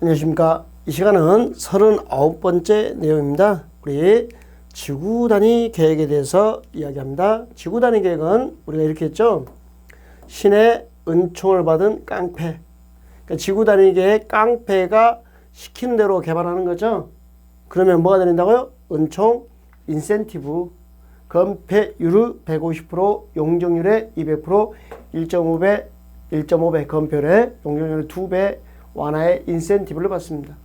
안녕하십니까. 이 시간은 39번째 내용입니다. 우리 지구단위 계획에 대해서 이야기합니다. 지구단위 계획은 우리가 이렇게 했죠. 신의 은총을 받은 깡패. 그러니까 지구단위 계획 깡패가 시키는 대로 개발하는 거죠. 그러면 뭐가 된다고요? 은총, 인센티브, 건폐율 150%, 용적률의 200%, 1.5배 건폐율의 용적률의 2배 완화의 인센티브를 받습니다.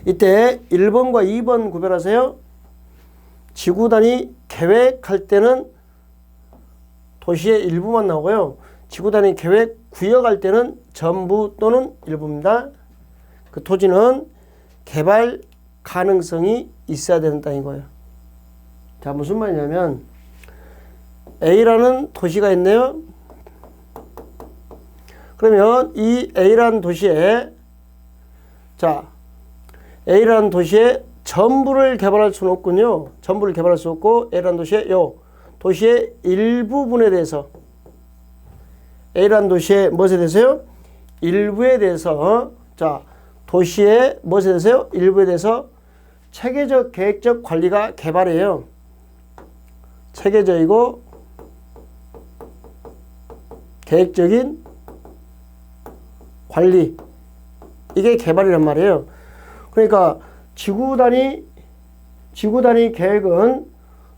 이때 1번과 2번 구별하세요. 지구단위 계획할 때는 도시의 일부만 나오고요. 지구단위 계획 구역할 때는 전부 또는 일부입니다. 그 토지는 개발 가능성이 있어야 되는 땅인 거예요. 자, 무슨 말이냐면 A라는 도시가 있네요. 그러면 이 A라는 도시에 A라는 도시에 전부를 개발할 수는 없군요. 전부를 개발할 수 없고 A라는 도시에 도시의 일부분에 대해서 A라는 도시의 무엇에 대해서요? 일부에 대해서 도시의 무엇에 대해서요? 일부에 대해서 체계적 계획적 관리가 개발이에요. 체계적이고 계획적인 관리, 이게 개발이란 말이에요. 그러니까 지구단위 계획은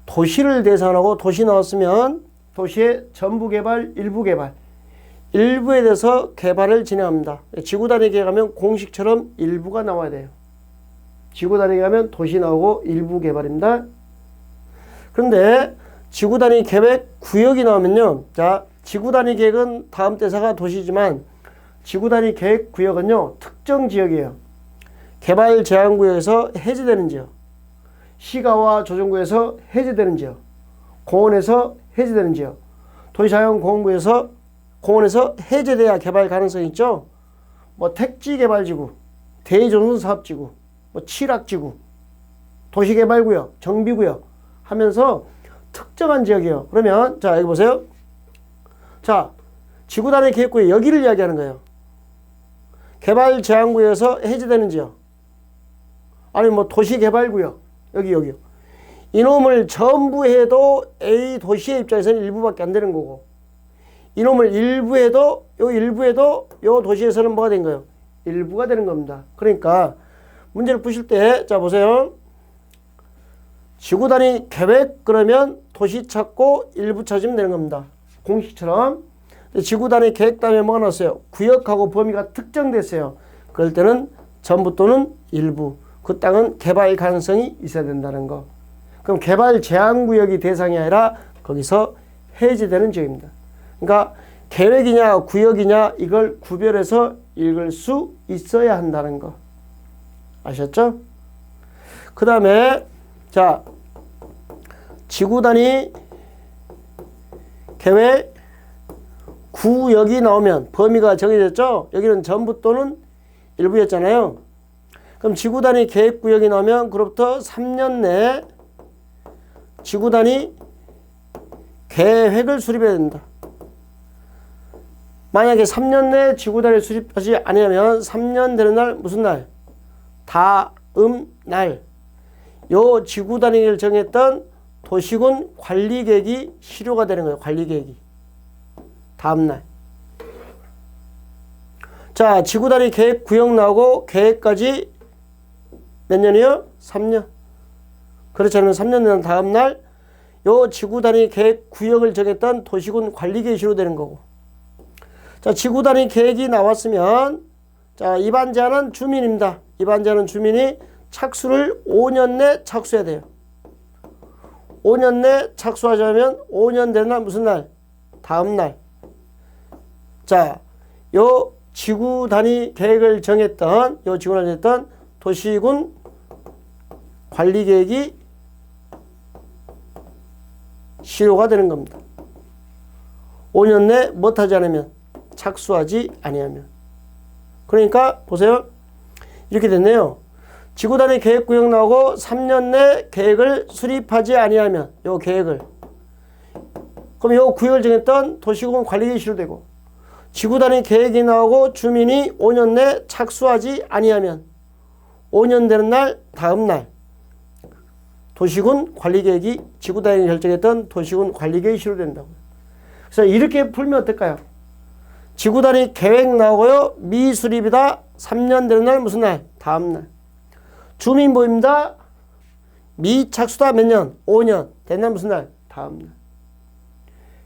도시를 대상하고 도시 나왔으면 도시의 전부 개발, 일부 개발, 일부에 대해서 개발을 진행합니다. 지구단위 계획하면 공식처럼 일부가 나와야 돼요. 지구단위 계획하면 도시 나오고 일부 개발입니다. 그런데 지구단위 계획 구역이 나오면요. 지구단위 계획은 다음 대사가 도시지만 지구단위 계획 구역은요, 특정 지역이에요. 개발 제한 구역에서 해제되는 지역, 시가와 조정구에서 해제되는 지역, 공원에서 해제되는 지역, 도시자연공원구에서 공원에서 해제돼야 개발 가능성이 있죠. 택지 개발지구, 대전선 사업지구, 칠학지구, 도시개발구역, 정비구역 하면서 특정한 지역이에요. 그러면 여기 보세요. 지구단위 계획구역 여기를 이야기하는 거예요. 개발 제한구역에서 해제되는 지역, 아니 도시개발구역, 여기요. 이놈을 전부 해도 A 도시의 입장에서는 일부밖에 안 되는 거고, 이놈을 일부 해도 요 도시에서는 뭐가 된 거예요? 일부가 되는 겁니다. 그러니까 문제를 푸실 때 보세요. 지구단위 계획 그러면 도시 찾고 일부 찾으면 되는 겁니다. 공식처럼. 지구단위 계획 다음에 뭐가 나왔어요? 구역하고 범위가 특정됐어요. 그럴 때는 전부 또는 일부. 그 땅은 개발 가능성이 있어야 된다는 거. 그럼 개발 제한구역이 대상이 아니라 거기서 해제되는 지역입니다. 그러니까 계획이냐 구역이냐 이걸 구별해서 읽을 수 있어야 한다는 거. 아셨죠? 그 다음에 지구단위 계획 구역이 나오면 범위가 정해졌죠? 여기는 전부 또는 일부였잖아요. 그럼 지구단위 계획구역이 나오면 그로부터 3년 내에 지구단위 계획을 수립해야 된다. 만약에 3년 내에 지구단위를 수립하지 않으면 3년 되는 날 무슨 날? 다음 날. 요 지구단위를 정했던 도시군 관리계획이 실효가 되는 거예요. 관리계획이. 다음날. 지구단위 계획 구역 나오고 계획까지 몇 년이요? 3년. 그렇지 않으면 3년 된 다음날 요 지구단위 계획 구역을 정했던 도시군 관리계획이 실효되는 거고. 지구단위 계획이 나왔으면 입안 제한은 주민입니다. 입안 제한은 주민이 착수를 5년 내 착수해야 돼요. 5년 내 착수하자면 5년 되는 날 무슨 날? 다음 날. 요 지구단위 계획을 정했던 도시군 관리계획이 실효가 되는 겁니다. 5년 내 못하지 않으면, 착수하지 아니하면. 그러니까 보세요. 이렇게 됐네요. 지구단위 계획구역 나오고 3년 내 계획을 수립하지 아니하면, 요 계획을, 그럼 요 구역을 정했던 도시군 관리계획이 실효되고, 지구 단위 계획이 나오고 주민이 5년 내 착수하지 아니하면 5년 되는 날 다음 날 도시군 관리계획이 지구 단위 결정했던 도시군 관리계획이 시효된다고요. 그래서 이렇게 풀면 어떨까요? 지구 단위 계획 나오고요. 미수립이다. 3년 되는 날 무슨 날? 다음 날. 주민보입니다. 미착수다 몇 년? 5년. 된 날 무슨 날? 다음 날.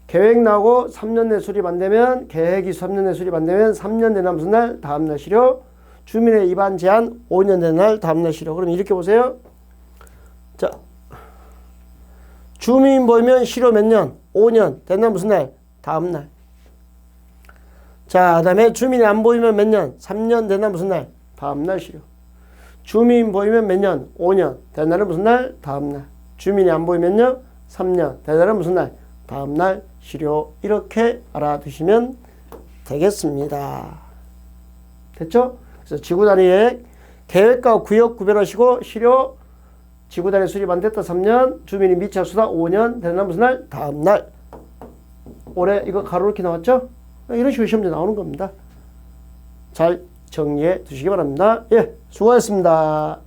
계획 나오고 3년 내 수립 안 되면 계획이 3년 내 수립 안 되면 3년 된 날 무슨 날? 다음 날 실효. 주민의 입안 제한 5년 된 날 다음 날 실효. 그럼 이렇게 보세요. 자, 주민보이면 실효 몇 년? 5년. 된 날 무슨 날? 다음 날. 자, 그 다음에 주민이 안 보이면 몇 년? 3년 된 날 무슨 날? 다음 날 실효. 주민 보이면 몇 년? 5년. 된 날은 무슨 날? 다음 날. 주민이 안 보이면요? 3년. 된 날은 무슨 날? 다음 날 실효. 이렇게 알아두시면 되겠습니다. 됐죠? 그래서 지구 단위의 계획과 구역 구별하시고 실효. 지구 단위 수립 안 됐다 3년. 주민이 미착수다 5년. 된 날 무슨 날? 다음 날. 올해 이거 가로 이렇게 나왔죠? 이런 식으로 시험지 나오는 겁니다. 잘 정리해 두시기 바랍니다. 예, 수고하셨습니다.